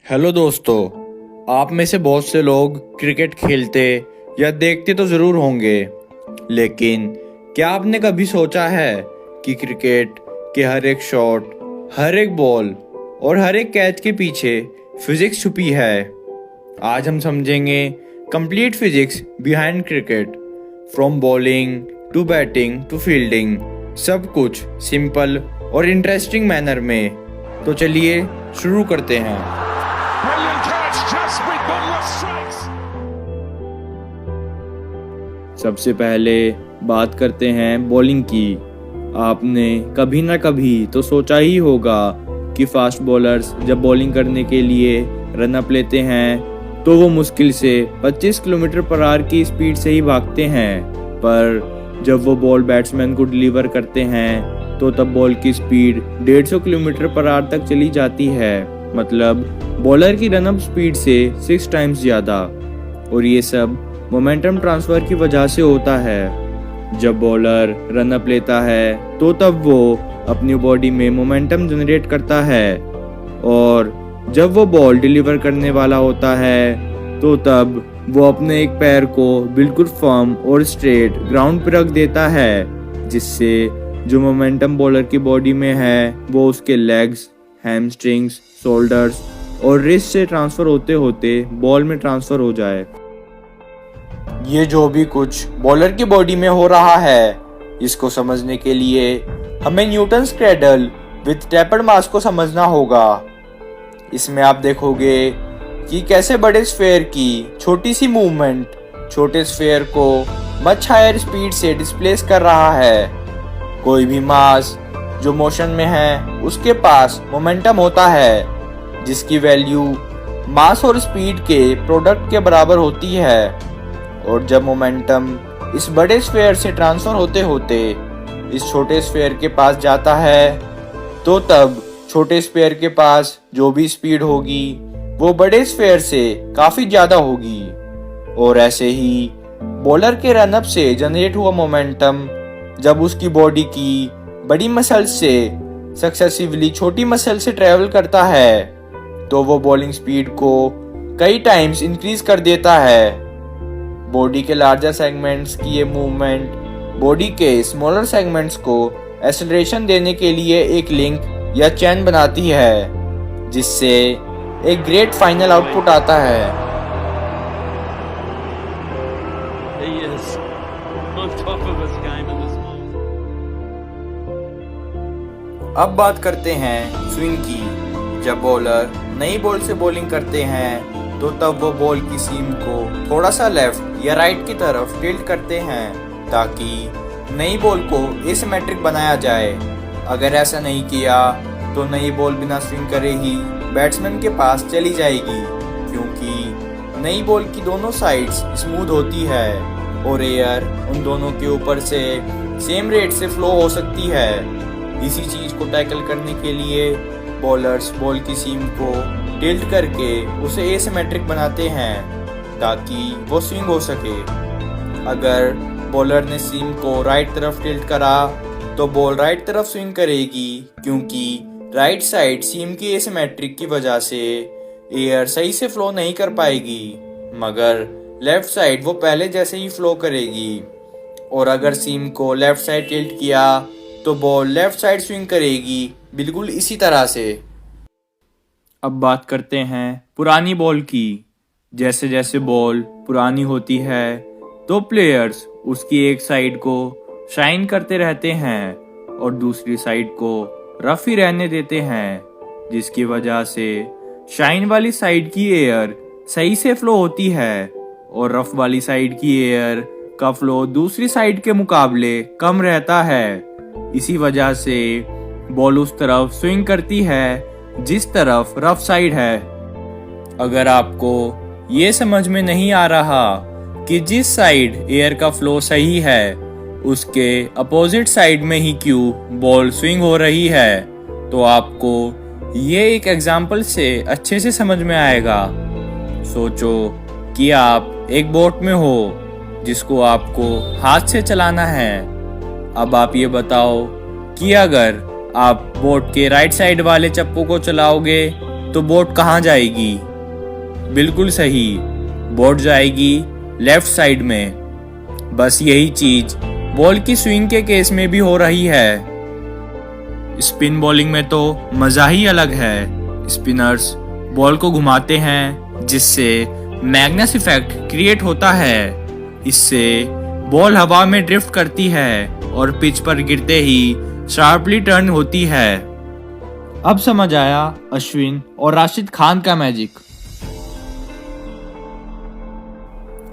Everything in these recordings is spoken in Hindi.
हेलो दोस्तों। आप में से बहुत से लोग क्रिकेट खेलते या देखते तो ज़रूर होंगे, लेकिन क्या आपने कभी सोचा है कि क्रिकेट के हर एक शॉट, हर एक बॉल और हर एक कैच के पीछे फिजिक्स छुपी है। आज हम समझेंगे complete physics behind cricket, from bowling to batting to fielding, सब कुछ सिंपल और इंटरेस्टिंग मैनर में। तो चलिए शुरू करते हैं। Brilliant catch, just with bottomless strikes. सबसे पहले बात करते हैं बॉलिंग की। आपने कभी ना कभी तो सोचा ही होगा कि फास्ट बॉलर्स जब बॉलिंग करने के लिए रन अप लेते हैं तो वो मुश्किल से 25 किलोमीटर पर आवर की स्पीड से ही भागते हैं, पर जब वो बॉल बैट्समैन को डिलीवर करते हैं तो तब बॉल की स्पीड 150 किलोमीटर पर आवर तक चली जाती है, मतलब बॉलर की रन अप स्पीड से 6 टाइम्स ज़्यादा। और ये सब मोमेंटम ट्रांसफर की वजह से होता है। जब बॉलर रन अप लेता है तो तब वो अपनी बॉडी में मोमेंटम जनरेट करता है, और जब वो बॉल डिलीवर करने वाला होता है तो तब वो अपने एक पैर को बिल्कुल फर्म और स्ट्रेट ग्राउंड पर रख देता है, जिससे जो मोमेंटम बॉलर की बॉडी में है वो उसके लेग्स, हैमस्ट्रिंग्स, शोल्डर्स और रिस्ट से ट्रांसफर होते होते बॉल में ट्रांसफर हो जाए। ये जो भी कुछ बॉलर की बॉडी में हो रहा है, इसको समझने के लिए हमें न्यूटन्स क्रेडल विद टेपर्ड मास को समझना होगा। इसमें आप देखोगे कि कैसे बड़े स्फेयर की छोटी सी मूवमेंट छोटे स्फेयर को मच हायर स्पीड से डिस्प्लेस कर रहा है। कोई भी मास जो मोशन में है उसके पास मोमेंटम होता है, जिसकी वैल्यू मास और स्पीड के प्रोडक्ट के बराबर होती है। और जब मोमेंटम इस बड़े स्फेयर से ट्रांसफर होते होते इस छोटे स्फेयर के पास जाता है तो तब छोटे स्फेयर के पास जो भी स्पीड होगी वो बड़े स्फेयर से काफी ज्यादा होगी। और ऐसे ही बॉलर के रनअप से जनरेट हुआ मोमेंटम जब उसकी बॉडी की बड़ी मसल से सक्सेसिवली छोटी मसल से ट्रेवल करता है तो वो बॉलिंग स्पीड को कई टाइम्स इंक्रीज कर देता है। बॉडी के लार्जर सेगमेंट्स की ये मूवमेंट बॉडी के स्मॉलर सेगमेंट्स को एक्सेलरेशन देने के लिए एक लिंक या चैन बनाती है, जिससे एक ग्रेट फाइनल आउटपुट आता है। He is on top of his game at this moment. अब बात करते हैं स्विंग की। जब बॉलर नई बॉल से बॉलिंग करते हैं तो तब वो बॉल की सीम को थोड़ा सा लेफ्ट या राइट की तरफ टिल्ट करते हैं ताकि नई बॉल को एसिमेट्रिक बनाया जाए। अगर ऐसा नहीं किया तो नई बॉल बिना स्विंग करे ही बैट्समैन के पास चली जाएगी, क्योंकि नई बॉल की दोनों साइड्स स्मूथ होती है और एयर उन दोनों के ऊपर से सेम रेट से फ्लो हो सकती है। इसी चीज को टैकल करने के लिए बॉलर्स बॉल की सीम को टिल्ट करके उसे एसिमेट्रिक बनाते हैं ताकि वो स्विंग हो सके। अगर बॉलर ने सीम को राइट तरफ टिल्ट करा तो बॉल राइट तरफ स्विंग करेगी, क्योंकि राइट साइड सीम की एसिमेट्रिक की वजह से एयर सही से फ्लो नहीं कर पाएगी, मगर लेफ्ट साइड वो पहले जैसे ही फ्लो करेगी। और अगर सीम को लेफ्ट साइड टिल्ट किया तो बॉल लेफ्ट साइड स्विंग करेगी, बिल्कुल इसी तरह से। अब बात करते हैं पुरानी बॉल की। जैसे जैसे बॉल पुरानी होती है तो प्लेयर्स उसकी एक साइड को शाइन करते रहते हैं और दूसरी साइड को रफ ही रहने देते हैं, जिसकी वजह से शाइन वाली साइड की एयर सही से फ्लो होती है और रफ वाली साइड की एयर का फ्लो दूसरी साइड के मुकाबले कम रहता है। इसी वजह से बॉल उस तरफ स्विंग करती है जिस तरफ रफ साइड है। अगर आपको ये समझ में नहीं आ रहा कि जिस साइड एयर का फ्लो सही है उसके अपोजिट साइड में ही क्यों बॉल स्विंग हो रही है, तो आपको ये एक एग्जाम्पल से अच्छे से समझ में आएगा। सोचो कि आप एक बोट में हो जिसको आपको हाथ से चलाना है। अब आप ये बताओ कि अगर आप बोट के राइट साइड वाले चप्पू को चलाओगे तो बोट कहाँ जाएगी? बिल्कुल सही, बोट जाएगी लेफ्ट साइड में। बस यही चीज बॉल की स्विंग के केस में भी हो रही है। स्पिन बॉलिंग में तो मजा ही अलग है। स्पिनर्स बॉल को घुमाते हैं जिससे मैग्नेस इफेक्ट क्रिएट होता है। इससे बॉल हवा में ड्रिफ्ट करती है और पिच पर गिरते ही शार्पली टर्न होती है। अब समझ आया अश्विन और राशिद खान का मैजिक।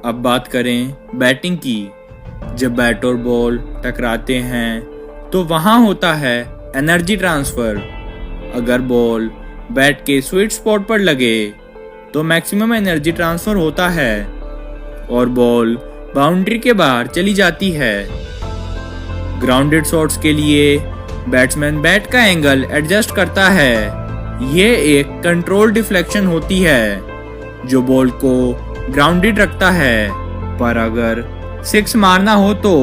अब बात करें बैटिंग की। जब बैट और बॉल टकराते हैं तो वहां होता है एनर्जी ट्रांसफर। अगर बॉल बैट के स्वीट स्पॉट पर लगे तो मैक्सिमम एनर्जी ट्रांसफर होता है और बॉल बाउंड्री के बाहर चली जाती है। ग्राउंडेड शॉट्स के लिए बैट्समैन बैट का एंगल एडजस्ट करता है। ये एक कंट्रोल डिफ्लेक्शन होती है जो बॉल को ग्राउंडेड रखता है। पर अगर सिक्स मारना हो तो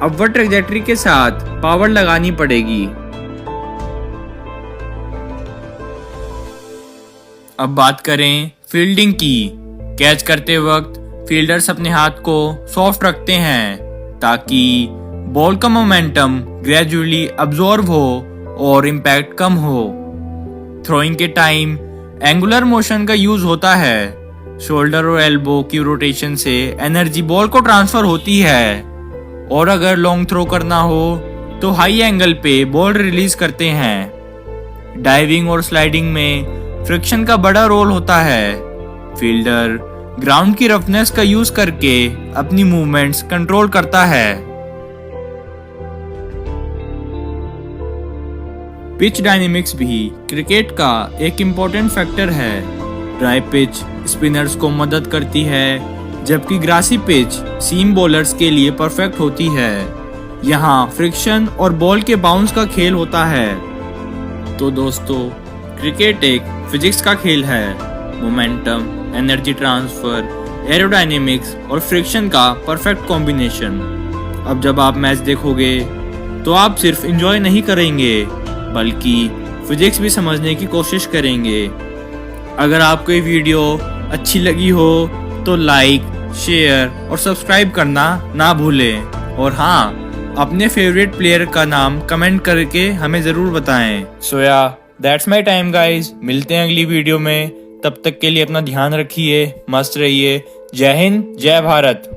अपवर्ड ट्रैजेक्टरी के साथ पावर लगानी पड़ेगी। अब बात करें फील्डिंग की। कैच करते वक्त फील्डर्स अपने हाथ को सॉफ्ट रखते हैं ताकि बॉल का मोमेंटम ग्रेजुअली अब्जॉर्ब हो और इम्पैक्ट कम हो। थ्रोइंग के टाइम एंगुलर मोशन का यूज होता है। शोल्डर और एल्बो की रोटेशन से एनर्जी बॉल को ट्रांसफर होती है और अगर लॉन्ग थ्रो करना हो तो हाई एंगल पे बॉल रिलीज करते हैं। डाइविंग और स्लाइडिंग में फ्रिक्शन का बड़ा रोल होता है। फील्डर ग्राउंड की रफनेस का यूज करके अपनी मूवमेंट्स कंट्रोल करता है। पिच डायनेमिक्स भी क्रिकेट का एक इम्पोर्टेंट फैक्टर है। ड्राई पिच स्पिनर्स को मदद करती है जबकि ग्रासी पिच सीम बॉलर्स के लिए परफेक्ट होती है। यहाँ फ्रिक्शन और बॉल के बाउंस का खेल होता है। तो दोस्तों, क्रिकेट एक फिजिक्स का खेल है। मोमेंटम, एनर्जी ट्रांसफर, एरोडायनेमिक्स और फ्रिक्शन का परफेक्ट कॉम्बिनेशन। अब जब आप मैच देखोगे तो आप सिर्फ एंजॉय नहीं करेंगे बल्कि फिजिक्स भी समझने की कोशिश करेंगे। अगर आपको ये वीडियो अच्छी लगी हो तो लाइक, शेयर और सब्सक्राइब करना ना भूलें। और हाँ, अपने फेवरेट प्लेयर का नाम कमेंट करके हमें ज़रूर बताएं। सो या दैट्स माय टाइम गाइस। मिलते हैं अगली वीडियो में। तब तक के लिए अपना ध्यान रखिए, मस्त रहिए। जय हिंद, जय भारत।